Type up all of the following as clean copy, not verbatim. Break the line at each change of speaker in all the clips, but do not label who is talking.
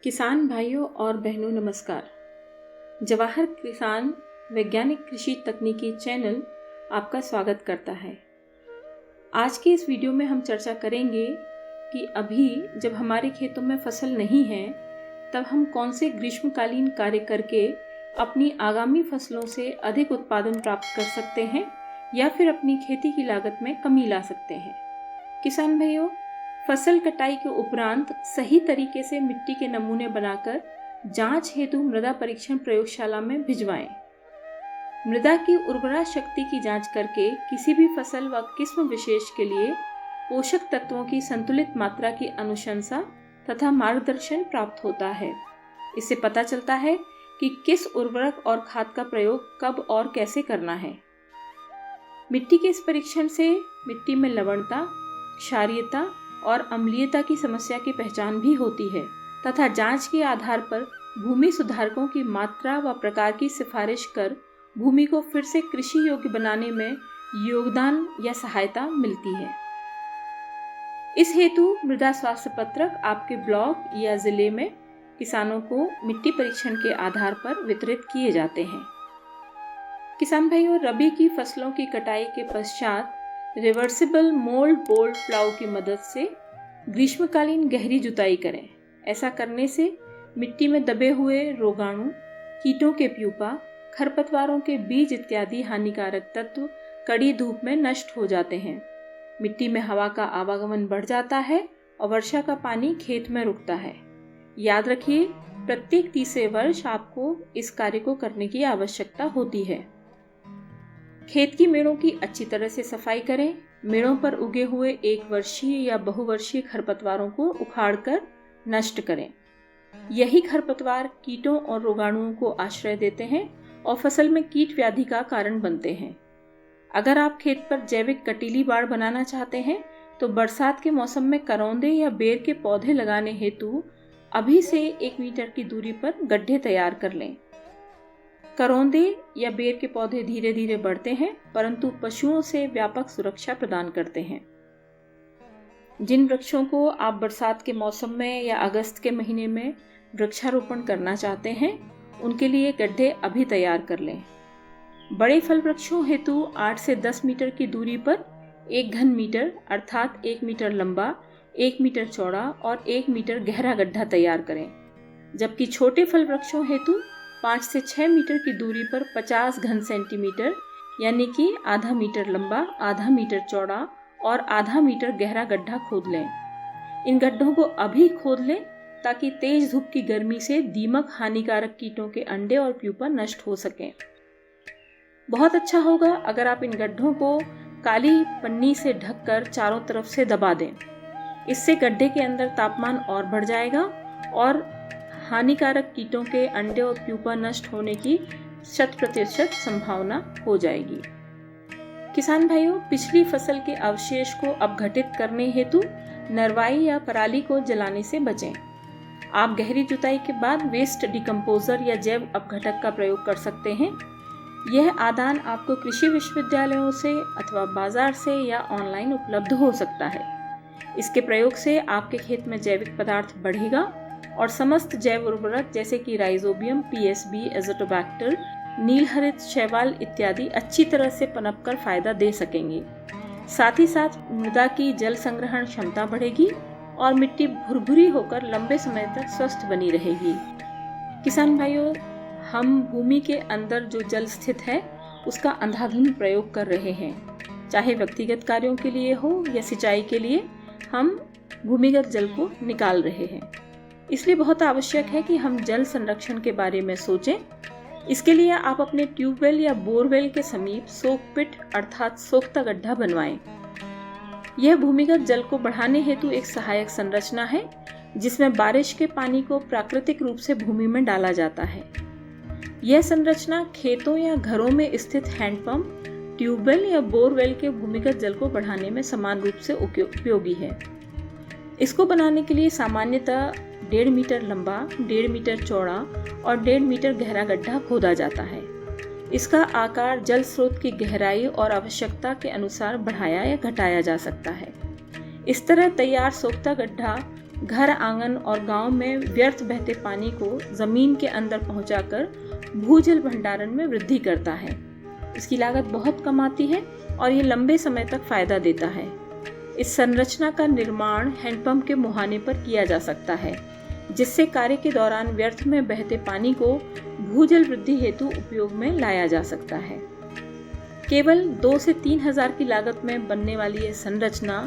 किसान भाइयों और बहनों नमस्कार। जवाहर किसान वैज्ञानिक कृषि तकनीकी चैनल आपका स्वागत करता है। आज के इस वीडियो में हम चर्चा करेंगे कि अभी जब हमारे खेतों में फसल नहीं है तब हम कौन से ग्रीष्मकालीन कार्य करके अपनी आगामी फसलों से अधिक उत्पादन प्राप्त कर सकते हैं या फिर अपनी खेती की लागत में कमी ला सकते हैं। किसान भाइयों, फसल कटाई के उपरांत सही तरीके से मिट्टी के नमूने बनाकर जांच हेतु मृदा परीक्षण प्रयोगशाला में भिजवाएं। मृदा की उर्वरा शक्ति की जांच करके किसी भी फसल व किस्म विशेष के लिए पोषक तत्वों की संतुलित मात्रा की अनुशंसा तथा मार्गदर्शन प्राप्त होता है। इससे पता चलता है कि किस उर्वरक और खाद का प्रयोग कब और कैसे करना है। मिट्टी के इस परीक्षण से मिट्टी में लवणता, क्षारीयता और अम्लीयता की समस्या की पहचान भी होती है तथा जांच के आधार पर भूमि सुधारकों की मात्रा व प्रकार की सिफारिश कर भूमि को फिर से कृषि योग्य बनाने में योगदान या सहायता मिलती है। इस हेतु मृदा स्वास्थ्य पत्रक आपके ब्लॉक या जिले में किसानों को मिट्टी परीक्षण के आधार पर वितरित किए जाते हैं। किसान भाइयों, रबी की फसलों की कटाई के पश्चात रिवर्सिबल मोल्ड बोल्ड प्लाऊ की मदद से ग्रीष्मकालीन गहरी जुताई करें। ऐसा करने से मिट्टी में दबे हुए रोगाणु, कीटों के प्यूपा, खरपतवारों के बीज इत्यादि हानिकारक तत्व कड़ी धूप में नष्ट हो जाते हैं। मिट्टी में हवा का आवागमन बढ़ जाता है और वर्षा का पानी खेत में रुकता है। याद रखिए, प्रत्येक तीसरे वर्ष आपको इस कार्य को करने की आवश्यकता होती है। खेत की मेड़ों की अच्छी तरह से सफाई करें। मेड़ों पर उगे हुए एक वर्षीय या बहुवर्षीय खरपतवारों को उखाड़कर नष्ट करें। यही खरपतवार कीटों और रोगाणुओं को आश्रय देते हैं और फसल में कीट व्याधि का कारण बनते हैं। अगर आप खेत पर जैविक कटीली बाड़ बनाना चाहते हैं तो बरसात के मौसम में करौंदे या बेर के पौधे लगाने हेतु अभी से 1 मीटर की दूरी पर गड्ढे तैयार कर लें। करौंदे या बेर के पौधे धीरे धीरे बढ़ते हैं परंतु पशुओं से व्यापक सुरक्षा प्रदान करते हैं। जिन वृक्षों को आप बरसात के मौसम में या अगस्त के महीने में वृक्षारोपण करना चाहते हैं उनके लिए गड्ढे अभी तैयार कर लें। बड़े फल वृक्षों हेतु 8 से 10 मीटर की दूरी पर 1 घन मीटर अर्थात 1 मीटर लंबा, 1 मीटर चौड़ा और 1 मीटर गहरा गड्ढा तैयार करें। जबकि छोटे फल वृक्षों हेतु 5 से 6 मीटर की दूरी पर 50 घन सेंटीमीटर यानी कि आधा मीटर लंबा, आधा मीटर चौड़ा और आधा मीटर गहरा गड्ढा खोद लें। इन गड्ढों को अभी खोद लें ताकि तेज धूप की गर्मी से दीमक हानिकारक कीटों के अंडे और प्यूपा नष्ट हो सकें। बहुत अच्छा होगा अगर आप इन गड्ढों को काली पन्नी से ढककर चारों तरफ से दबा दें। इससे गड्ढे के अंदर तापमान और बढ़ जाएगा और हानिकारक कीटों के अंडे और प्यूपा नष्ट होने की 100% संभावना हो जाएगी। किसान भाइयों, पिछली फसल के अवशेष को अपघटित करने हेतु नरवाई या पराली को जलाने से बचें। आप गहरी जुताई के बाद वेस्ट डिकम्पोजर या जैव अपघटक का प्रयोग कर सकते हैं। यह आदान आपको कृषि विश्वविद्यालयों से अथवा बाजार से या ऑनलाइन उपलब्ध हो सकता है। इसके प्रयोग से आपके खेत में जैविक पदार्थ बढ़ेगा और समस्त जैव उर्वरक जैसे कि राइजोबियम, पीएसबी, एजोटोबैक्टर, नीलहरित शैवाल इत्यादि अच्छी तरह से पनपकर फायदा दे सकेंगे। साथ ही साथ मृदा की जल संग्रहण क्षमता बढ़ेगी और मिट्टी भुरभुरी होकर लंबे समय तक स्वस्थ बनी रहेगी। किसान भाइयों, हम भूमि के अंदर जो जल स्थित है उसका अंधाधुंध प्रयोग कर रहे हैं। चाहे व्यक्तिगत कार्यों के लिए हो या सिंचाई के लिए, हम भूमिगत जल को निकाल रहे हैं। इसलिए बहुत आवश्यक है कि हम जल संरक्षण के बारे में सोचें। इसके लिए आप अपने ट्यूबवेल या बोरवेल के समीप सोक पिट अर्थात सोख्ता गड्ढा बनवाएं। यह भूमिगत जल को बढ़ाने हेतु एक सहायक संरचना है जिसमें बारिश के पानी को प्राकृतिक रूप से भूमि में डाला जाता है। यह संरचना खेतों या घरों में स्थित हैंडपंप, ट्यूबवेल या बोरवेल के भूमिगत जल को बढ़ाने में समान रूप से उपयोगी है। इसको बनाने के लिए सामान्यतः 1.5 मीटर लंबा, 1.5 मीटर चौड़ा और 1.5 मीटर गहरा गड्ढा खोदा जाता है। इसका आकार जल स्रोत की गहराई और आवश्यकता के अनुसार बढ़ाया या घटाया जा सकता है। इस तरह तैयार सोख्ता गड्ढा घर आंगन और गांव में व्यर्थ बहते पानी को जमीन के अंदर पहुंचाकर भूजल भंडारण में वृद्धि करता है। इसकी लागत बहुत कम आती है और ये लंबे समय तक फायदा देता है। इस संरचना का निर्माण हैंडपंप के मुहाने पर किया जा सकता है, जिससे कार्य के दौरान व्यर्थ में बहते पानी को भूजल वृद्धि हेतु उपयोग में लाया जा सकता है। केवल 2 से 3 हजार की लागत में बनने वाली यह संरचना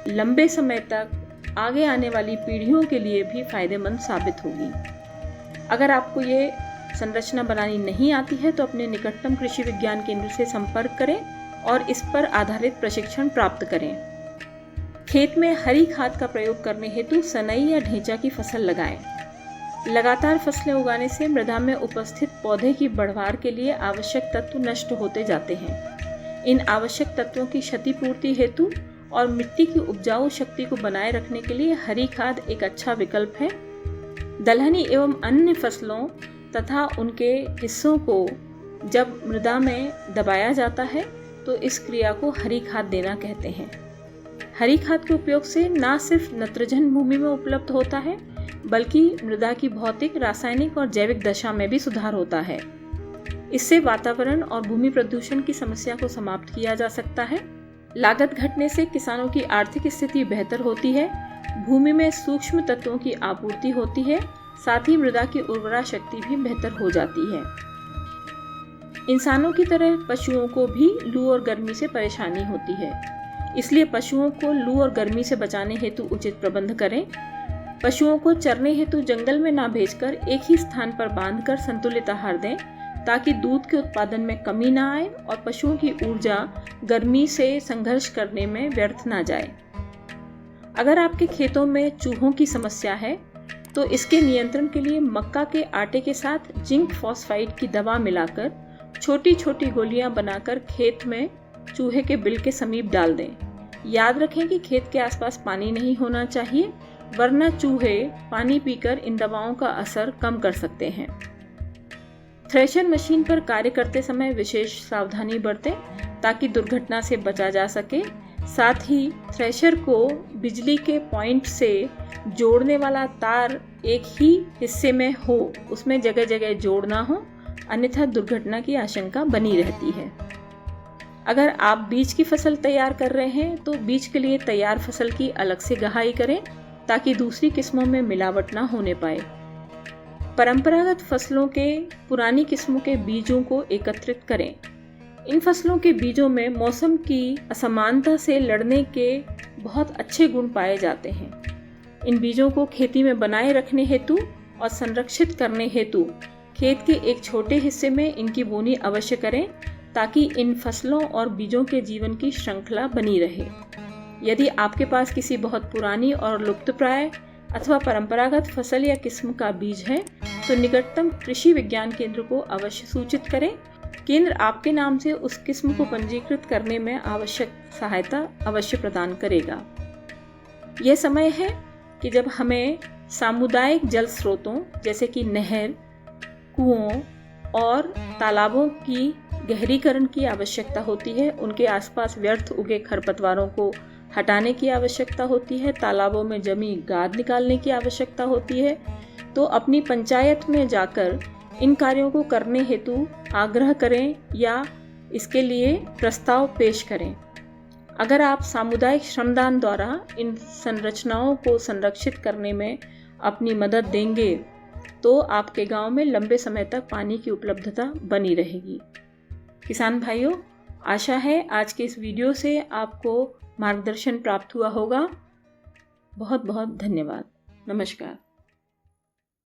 लंबे समय तक आगे आने वाली पीढ़ियों के लिए भी फायदेमंद साबित होगी। अगर आपको ये संरचना बनानी नहीं आती है तो अपने निकटतम कृषि विज्ञान केंद्र से संपर्क करें और इस पर आधारित प्रशिक्षण प्राप्त करें। खेत में हरी खाद का प्रयोग करने हेतु सनई या ढेंचा की फसल लगाएं। लगातार फसलें उगाने से मृदा में उपस्थित पौधे की बढ़वार के लिए आवश्यक तत्व नष्ट होते जाते हैं। इन आवश्यक तत्वों की क्षतिपूर्ति हेतु और मिट्टी की उपजाऊ शक्ति को बनाए रखने के लिए हरी खाद एक अच्छा विकल्प है। दलहनी एवं अन्य फसलों तथा उनके हिस्सों को जब मृदा में दबाया जाता है तो इस क्रिया को हरी खाद देना कहते हैं। हरी खाद के उपयोग से न सिर्फ नत्रजन भूमि में उपलब्ध होता है, बल्कि मृदा की भौतिक, रासायनिक और जैविक दशा में भी सुधार होता है। इससे वातावरण और भूमि प्रदूषण की समस्या को समाप्त किया जा सकता है। लागत घटने से किसानों की आर्थिक स्थिति बेहतर होती है, भूमि में सूक्ष्म तत्वों की आपूर्ति होती है, साथ ही मृदा की उर्वरा शक्ति भी बेहतर हो जाती है। इंसानों की तरह पशुओं को भी लू और गर्मी से परेशानी होती है, इसलिए पशुओं को लू और गर्मी से बचाने हेतु उचित प्रबंध करें। पशुओं को चरने हेतु जंगल में ना भेजकर एक ही स्थान पर बांधकर संतुलित आहार दें, ताकि दूध के उत्पादन में कमी ना आए और पशुओं की ऊर्जा गर्मी से संघर्ष करने में व्यर्थ ना जाए। अगर आपके खेतों में चूहों की समस्या है तो इसके नियंत्रण के लिए मक्का के आटे के साथ जिंक फॉस्फाइड की दवा मिलाकर छोटी छोटी गोलियां बनाकर खेत में चूहे के बिल के समीप डाल दें। याद रखें कि खेत के आसपास पानी नहीं होना चाहिए, वरना चूहे पानी पीकर इन दवाओं का असर कम कर सकते हैं। थ्रेशर मशीन पर कार्य करते समय विशेष सावधानी बरतें ताकि दुर्घटना से बचा जा सके। साथ ही थ्रेशर को बिजली के पॉइंट से जोड़ने वाला तार एक ही हिस्से में हो, उसमें जगह जगह जोड़ ना हो, अन्यथा दुर्घटना की आशंका बनी रहती है। अगर आप बीज की फसल तैयार कर रहे हैं तो बीज के लिए तैयार फसल की अलग से गहाई करें ताकि दूसरी किस्मों में मिलावट ना होने पाए। परंपरागत फसलों के पुरानी किस्मों के बीजों को एकत्रित करें। इन फसलों के बीजों में मौसम की असमानता से लड़ने के बहुत अच्छे गुण पाए जाते हैं। इन बीजों को खेती में बनाए रखने हेतु और संरक्षित करने हेतु खेत के एक छोटे हिस्से में इनकी बोनी अवश्य करें, ताकि इन फसलों और बीजों के जीवन की श्रृंखला बनी रहे। यदि आपके पास किसी बहुत पुरानी और लुप्तप्राय अथवा परंपरागत फसल या किस्म का बीज है तो निकटतम कृषि विज्ञान केंद्र को अवश्य सूचित करें। केंद्र आपके नाम से उस किस्म को पंजीकृत करने में आवश्यक सहायता अवश्य प्रदान करेगा। यह समय है कि जब हमें सामुदायिक जल स्रोतों जैसे कि नहर, कुओं और तालाबों की गहरीकरण की आवश्यकता होती है। उनके आसपास व्यर्थ उगे खरपतवारों को हटाने की आवश्यकता होती है। तालाबों में जमी गाद निकालने की आवश्यकता होती है। तो अपनी पंचायत में जाकर इन कार्यों को करने हेतु आग्रह करें या इसके लिए प्रस्ताव पेश करें। अगर आप सामुदायिक श्रमदान द्वारा इन संरचनाओं को संरक्षित करने में अपनी मदद देंगे तो आपके गांव में लंबे समय तक पानी की उपलब्धता बनी रहेगी। किसान भाइयों, आशा है आज के इस वीडियो से आपको मार्गदर्शन प्राप्त हुआ होगा। बहुत बहुत धन्यवाद। नमस्कार।